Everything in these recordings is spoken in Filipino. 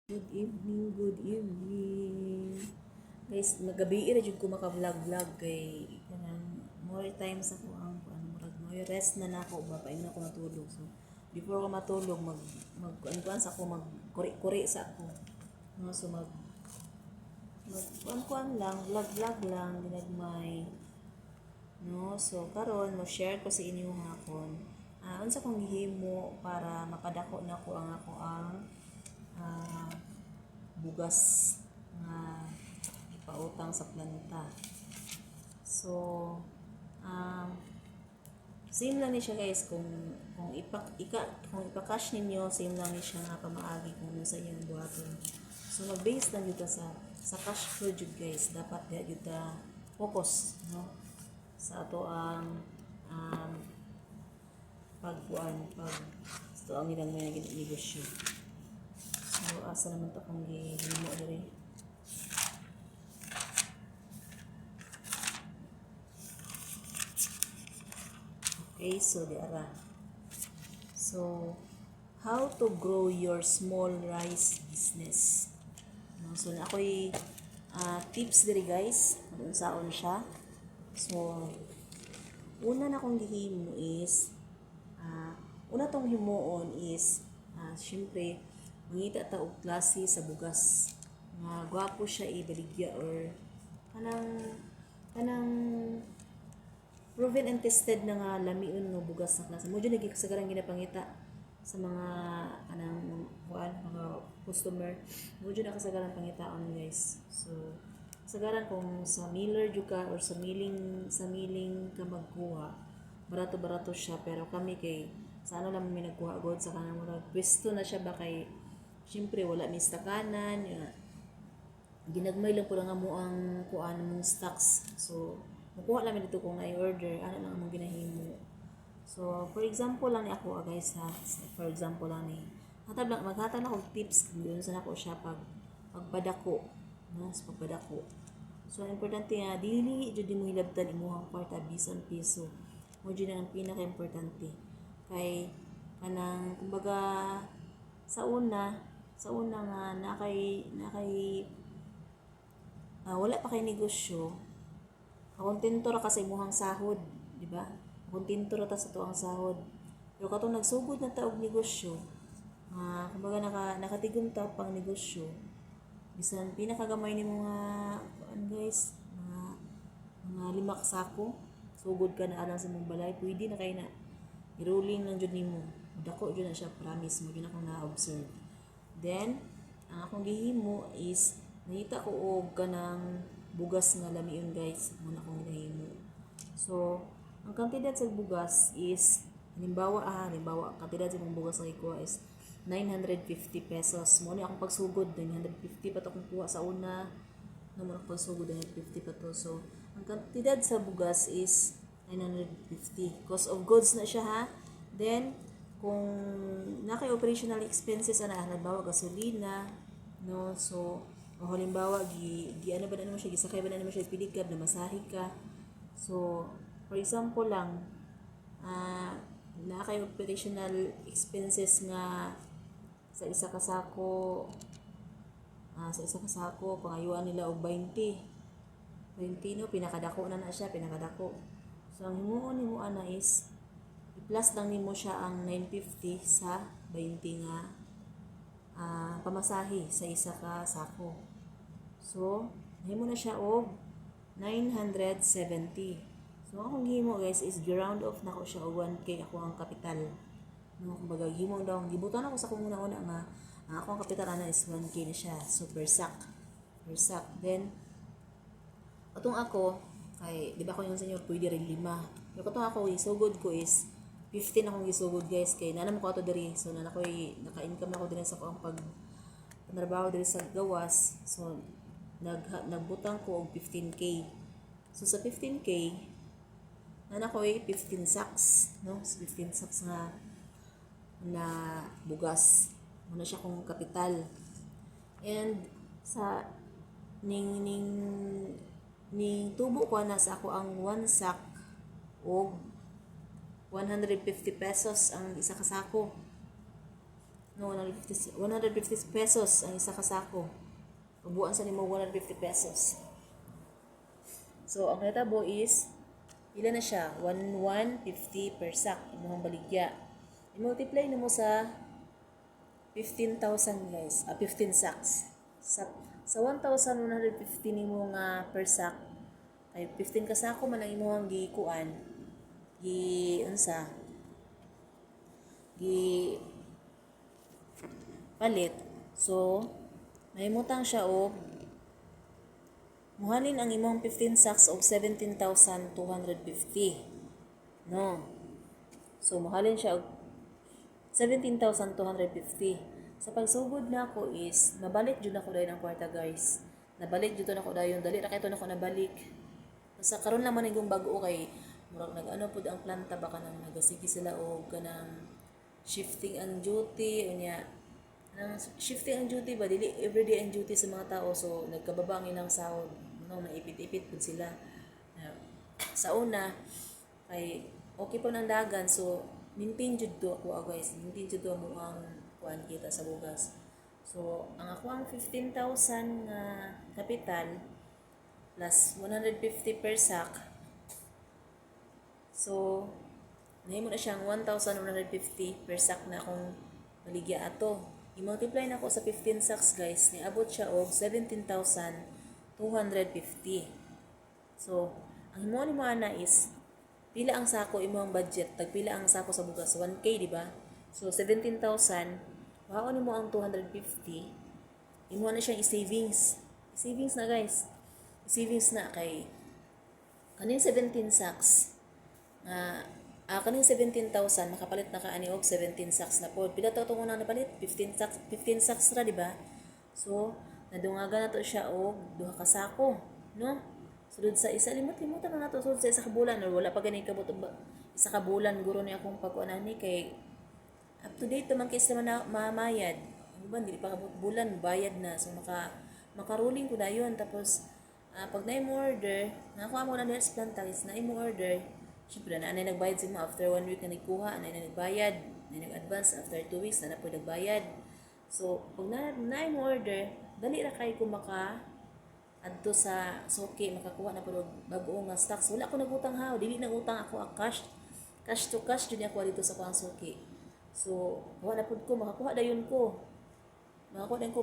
Good evening, good evening. Guys, magabi ra jud ko maka-vlog kay kanang more times ako ang murag more rest na nako ba paingon ako matulog. So before ko matulog mag sa ako mag-kuri-kuri sa ako. No, so kuan lang, vlog lang dinagmay. No, so karon mo share ko sa inyo hapon. Unsa kong gihimo para makadako nako ang ah, bugas nga ipautang sa planta. So, um, same lang ni siya guys kung ipakash ninyo, same lang ni siya nga pamaagi kung ano sa iyong buhaton. So, mag-base lang yun sa cash flow jud guys. Dapat yun focus no sa ato ang pag ito ang ilang may negosyo. So, asa naman ito kung gihimo diri. Okay, so di ara. So, how to grow your small rice business. No, so, na ako'y tips diri guys, kung saon siya. So, una na kong gihimo is, una tong himuon is, syempre, mangita ta og klase sa bugas. Nga gwapo siya ibaligya or kanang proven and tested na nga lamiun nga bugas na klase. Mo jud lagi kasagaran ginapangita sa mga mga customer. Mo jud na kasagaran pangitaon guys. So kasagaran kung sa miller jud ka or sa milling ka magkuha, barato-barato siya pero kami kay sa ano lang may nagkuha god sa kanang murag pwesto na siya ba kay syempre wala mi stakanan ginagmay lang po lang mo ang kuan mong stocks. So makuha lang dito kung i-order, ano lang among ginahimo. So, for example lang ni ako guys ha. For example lang ni. Maghatag lang ako tips kung doon sa nako siya pagpadako. No? Sa pagpadako. So, ang importante nga, dili jud mo hilabtan imuhang kwarta bisan piso. Mo jud ang pinaka-importante. Kay kanang kumbaga sa una nga wala pa kay negosyo. Kontento ra ka sa imuhang sahod, di ba? Kontento ra ta sa tuang sahod. Pero katong nagsugod na ta og negosyo, kumbaga nakatigom ta pang negosyo. Bisan pinakagamay ni mga guys, mga 5 sako, sugod ka na alang sa mong balay, pwede na kay na i-rolling lang jud nimo. Dako jud na siya, promise mo jud akong na-observe. Then, ang akong gihimo is nakita ko og kanang bugas nga lamiun guys muna kong ginahimo. So ang kantidad sa bugas is halimbawa kantidad sa bugas nga ikuha is 950 pesos. Mo ni akong pagsugod 950 pa to kung kuha sa una naman akong pagsugod 950 pa to. So ang kantidad sa bugas is 950. Cost of goods na siya ha. Then kung nakay operational expenses halimbawa gasolina no, so o halimbawa ano ba na naman siya gisakay ba na naman siya pilikad na masahe ka. So for example lang na kay operational expenses nga sa isa ka sako pangayuan nila og 20 no, pinakadako na siya. So ang himuon nimo ana is i-plus lang nimo siya ang 950 sa 20 nga pamasahe sa isa ka sako. So, himo na siya og 970. So, akong himo guys is gi-round off na ko siya og 1k ako ang kapital. No, kumbaga himo daw gibuton ako sa kung una nga ako ang kapital ana is 1k na siya. So, per sack. Then atong ako kay di ba ko yung sa inyo pwede rin 5. Pero katong ako isugod ko is 15 akong gisugod guys kay nanam ko ato diri. So naka-income ako din sa ko ang pagtrabaho diri sa gawas. So nagbutang ko og 15k. So sa 15k nana ko 15 sacks no, so 15 sacks na bugas. Muna siya kong kapital. And sa ning tubo ko na sa ako ang 1 sack og 150 pesos ang isa ka sako. No, 150 pesos ang isa ka sako. Ubuan sa nimo 150 pesos. So, ang natabo is, pila na siya? 150 per sack. Imuhang baligya. I-multiply na mo sa 15,000 guys. 15 sacks. Sa 1,150 nimo nga per sack, ay 15 ka sako man ang imuhang gikuan. Unsa? Palit. So, mahimutang siya og muhalin ang imong 15 sacks of 17,250. No. So, muhalin siya og 17,250. Sa pagsugod na ako is, nabalik jud ako dayon ang kwarta guys. Nabalik jud na ako dayon. Dali ra kay to nako nabalik. Basta karon lang man igong bag-o kay murag nag-ano pud ang planta baka nang nagasigi sila og kanang shifting ang duty unya nang shifting ang duty ba dili everyday ang duty sa mga tao so nagkababangin ang sahod nang naipit-ipit pud sila sa una kay okay pa nang dagan so maintain jud to ako guys maintain jud to mo ang kuan kita sa bugas so ang ako ang 15,000 nga kapital plus 150 per sack so nahimo na siyang 1,150 per sack na akong maligya ato i-multiply na ako sa 15 sacks guys niabot siya og 17,250 so ang himo ni mo ana is pila ang sako imong budget tagpila ang sako sa bugas 1k di ba so 17,000 waon nimo ang 250 imo na siyang i-savings na guys savings na kay kaning 17 sacks kaning 17,000 makapalit na ka ani og 17 sacks na pod pila ta tong una napalit 15 sacks ra di ba so nadungagan nato siya og duha ka sako no sulod sa isa limot-limutan na nato sulod sa isa ka bulan or wala pa gani kabot isa ka bulan guro ni akong pag-unan ni kay up to date man kay sa mamayad uban dili pa kabot bulan bayad na so makaruling ko dayon tapos pag na mo order nako amo na sa planta is na mo order syempre na nagbayad si mo after 1 week na nagkuha na nagbayad na nag-advance after 2 weeks na po nagbayad so pag na mo order dali ra kay ko adto sa suki makakuha na pud bag-o nga stocks wala ko nagutang ha dili na utang ako cash to cash jud ako dito sa kuang suki so kuha na pud ko makakuha dayon ko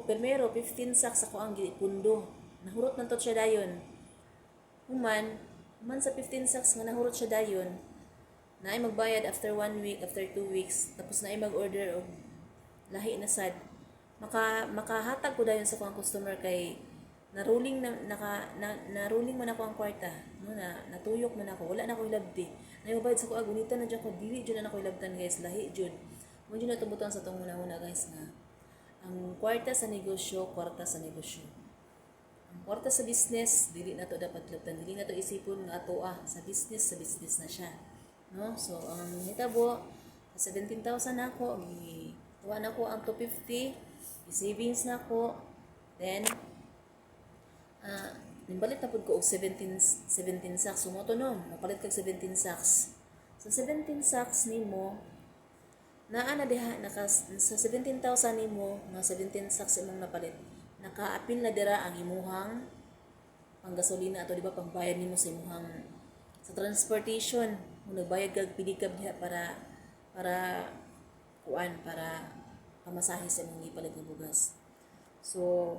primero 15 sacks ako ang gipundo nahurot man to siya dayon human sa 15 sacks nga nahurot siya dayon na ay magbayad after 1 week after 2 weeks tapos na ay mag-order og lahi na sad makahatag ko dayon sa kuang customer kay naruling man ako ang kwarta no natuyok man ako wala na ako ilabdi na mabayad sa ko agunita na diyan ko dili jud na ako ilabtan guys lahi jud mo jud natumutan sa tong una guys na ang kwarta sa negosyo ang kwarta sa business dili na to dapat labtan dili na to isipon nga ato sa business na siya no so ang hitabo sa 17,000 na ako tuwa na ko ang 250 i-savings na ko then nimbalit na pud ko og 17 sacks sumoto no napalit kag 17 sacks sa 17 sacks nimo naa na diha sa 17,000 nimo nga 17 sacks imong napalit nakaapil na dira ang imuhang panggasolina ato di ba pangbayad nimo sa imuhang sa transportation mo nagbayad kag pilikab diha para pamasahe sa imong ipalit nga bugas so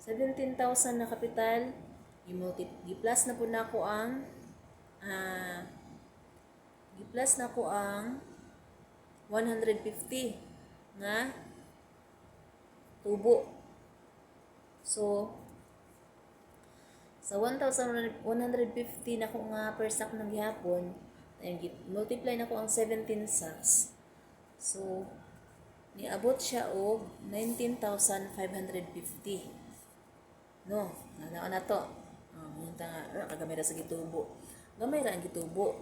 17,000 na kapital i-plus na po na ako ang i-plus na ko ang 150 nga tubo so sa 1,150 na ko nga per sack ng gihapon multiply na ko ang 17 sacks so niabot siya og 19,550 no na to munta nga kagamay ra sa gitubo gamay ra ang gitubo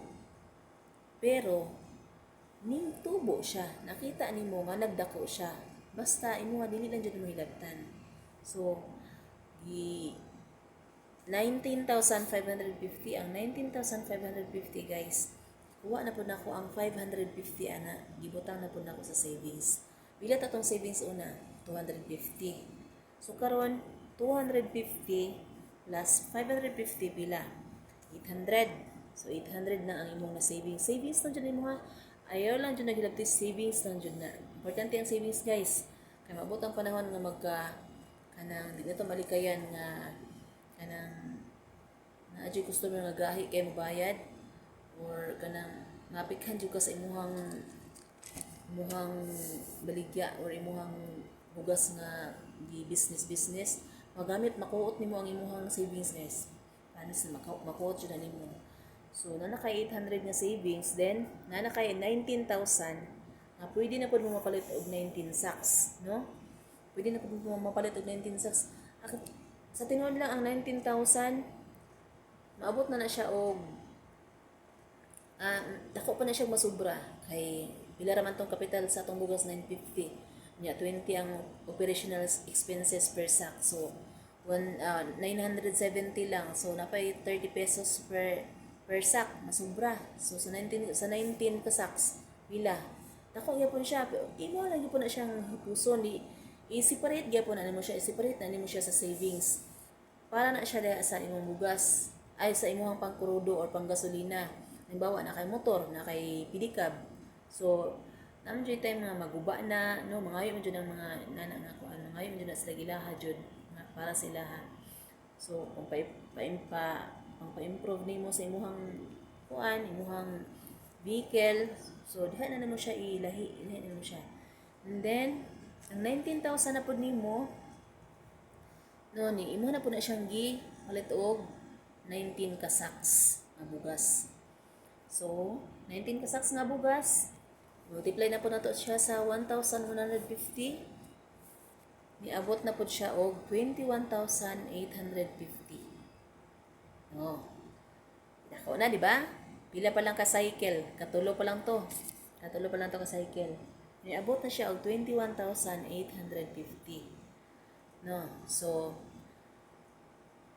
pero ning tubo siya nakita nimo nga nagdako siya basta imo nga dili lang jud mo hilabtan so 19,550 ang 19,550 guys kuha na pud nako ang 550 ana gibutang na pud nako sa savings Pila ta tong savings una? 250. So karon 250 plus 550 pila? 800. So 800 na ang imong na savings. Savings lang dyan mo ha. Ayaw lang dyan naghilabti savings lang dyan na. Importante ang savings guys. Kaya maabot ang panahon nga kanang di na to malikayan nga kanang adyo customer nga gahi kay mabayad or kanang mapikhan jud ka sa imuhang baligya or imuhang bugas nga di business magamit makuot nimo ang imuhang savings guys paano sa makuot jud nimo. So na kay 800 nga savings, then na kay 19,000 nga pwede na pud mo mapalit og 19 sacks, no? Pwede na pud mo mapalit og 19 sacks. Sa tinuod lang ang 19,000 maabot na siya og dako pa na siya masubra kay pila ra man tong kapital sa atong bugas 950 nya 20 ang operational expenses per sack, so 970 lang, so napay 30 pesos per sack masubra. So sa 19 ka sacks pila dako gyapon siya, imo lang gyapon na siyang hipuson i-separate gyapon na nimo siya, i-separate na nimo siya sa savings para na siya sa imong bugas ay sa imong pangkurudo or panggasolina. Halimbawa na kay motor, na kay pedicab. So, naman dyan tayo mga maguba na, no, mangayo mo dyan ang mga nana nga kuan, mangayo mo dyan na sila gilaha dyan para sila ha. So, kung pa-improve nimo sa imuhang kuan, imuhang vehicle, so diha na nimo siya ilahi na nimo siya. And then, ang 19,000 na pud nimo, no, ni imo na pud na siyang palit og 19 ka sacks nga bugas. So, 19 ka sacks nga bugas, multiply na po na to siya sa 1,150. Niabot na po siya og 21,850. No. Dako na, di ba? Pila pa lang ka cycle. Katulo pa lang to ka cycle. Niabot na siya og 21,850. No. So,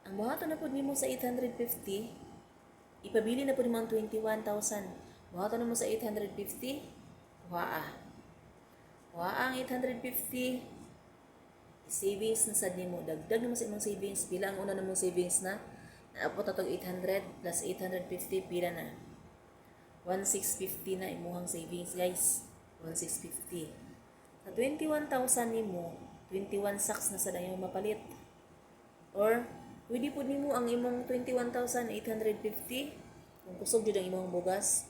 ang buhaton na po nimo sa 850, ipabili na po nimo ang 21,000. Buhaton na mo sa 850, waa ang 850, savings na sad nimo, dagdag naman sa imong savings. Pila ang una namong savings na naabot na tong 800 plus 850, pila na? 1,650 na imuhang savings guys. 1,650 sa 21,000 nimo, 21 sacks na sad ang imong mapalit. Or pwede po nimo ang imong 21,850 kung kusog jud ang imong bugas.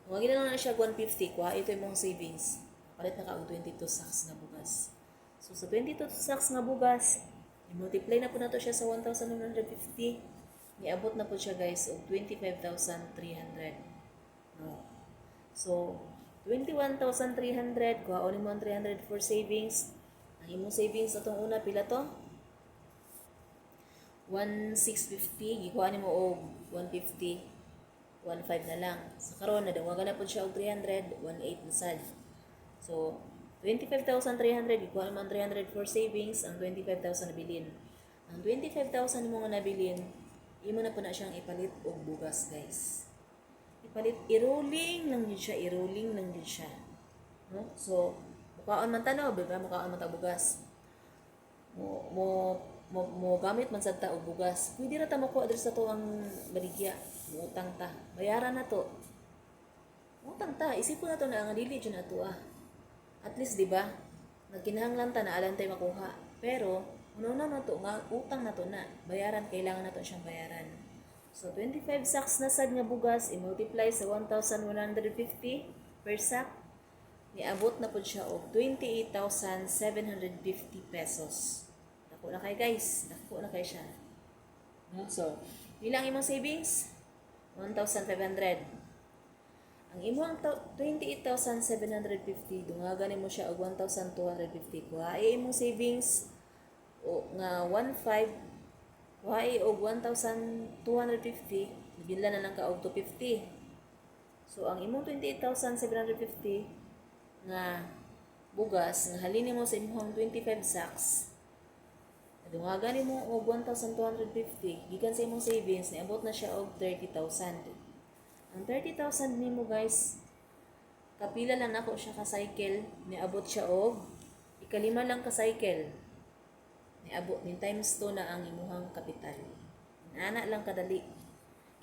Kung gina lang na siya 150, kuha ito imong savings. Palit na ka og 22 sacks na bugas. So sa 22 sacks nga bugas, i-multiply na po na to siya sa 1,150. Niabot na po siya guys og 25,300. No. So 21,300, kuha o nimo ang 300 for savings. Ang imong savings atong una pila to? 1,650, gikuha nimo og 150, 1,500 na lang. Sa karon na dawagan na po siya og 300, 1,800 na sad. So 25,300, gikuha nimo ang 300 for savings, ang 25,000 na bilin. Ang 25,000 mo nga nabilin, imo na po na siyang ipalit og bugas guys. I-rolling lang yun siya, no? So mukaon man tanaw, diba? Mukaon man ta bugas. Mo gamit man sad ta og bugas. Pwede ra ta makuha diri sa to ang baligya. Muutang ta. Bayaran na to. Muutang ta. Isipon na to na ang dili jud na to At least, di ba? Nagkinahanglan ta na alam tayo makuha. Pero una na to nga utang na to na. Bayaran, kailangan na to siyang bayaran. So 25 sacks na sad nga bugas i-multiply sa 1,150 per sack. Niabot na pud siya og 28,750 pesos. Dako na kay guys, dako na kay siya. So, ilang imong savings? 1,500. Ang imong 28,750, dungagan mo siya og 1,250. Kuha imong savings o nga 1,500, kuha og 1,250, bigla na lang ka og 250. So ang imong 28,750 nga bugas nga halin mo sa imong 25 sacks, dungagan mo og 1,250 gikan sa imong savings, niabot na siya og 30,000. Ang 30,000 nimo guys, kapila lang nako siya ka cycle, niabot siya og ikalima lang ka cycle. Niabot ni times 2 na ang imuhang kapital. Inana lang kadali.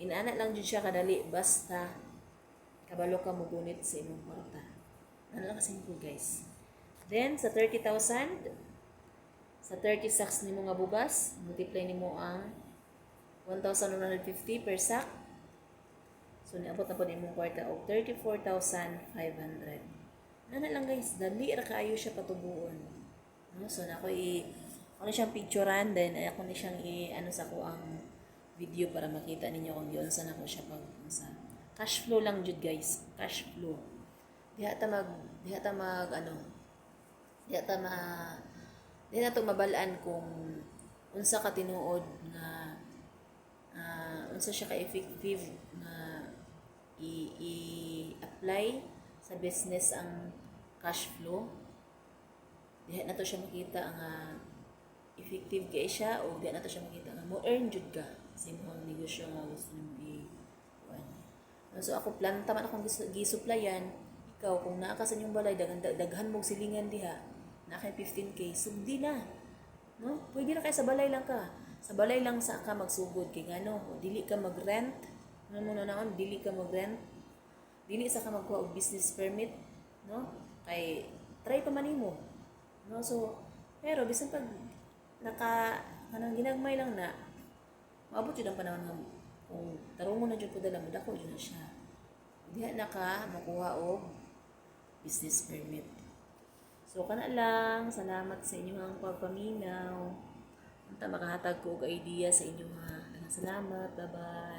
Inana lang jud siya kadali basta kabalo ka mo gunit sa imong kwarta. Ano lang kasimple guys. Then sa 30,000, sa 30 sacks nimo nga bugas, multiply nimo ang 1,150 per sack. So niabot na po nimong kwarta og 34,500. Ano lang guys, dali ra kaayo siya patubuon. No? So na ako na siyang picturean, then ay ako na siyang ano sa ko ang video para makita ninyo kung yun saan ako siya pag sa cash flow lang jud guys, cash flow. Diha ta mag ano, diha to mabalaan kung unsa ka tinuod nga unsa siya ka effective nga i-apply sa business ang cash flow. Diha na to siya makita nga effective kay siya o diha na to siya makita nga mo earn jud ka sa imong negosyo nga gusto nimo kuan. So ako planta man akong gi-supplyan, ikaw kung naa ka sa inyong balay daghan mong silingan diha, na kay 15k sugdi na. No? Pwede na kay sa balay lang ka. Sa balay lang sa ka magsugod kay ngano, dili ka mag-rent. Ano mo na naon, dili ka mag-rent. Dili sa ka magkuha og business permit, no? Kay try pa man nimo. No? So pero bisan pag kanang ginagmay lang na maabot jud ang panahon nga kung tarungon na jud ko dala mo dako jud na siya. Diha na ka makuha og business permit. So kana lang, salamat sa inyong pagpaminaw. Unta makahatag ko og idea sa inyong salamat. Bye-bye.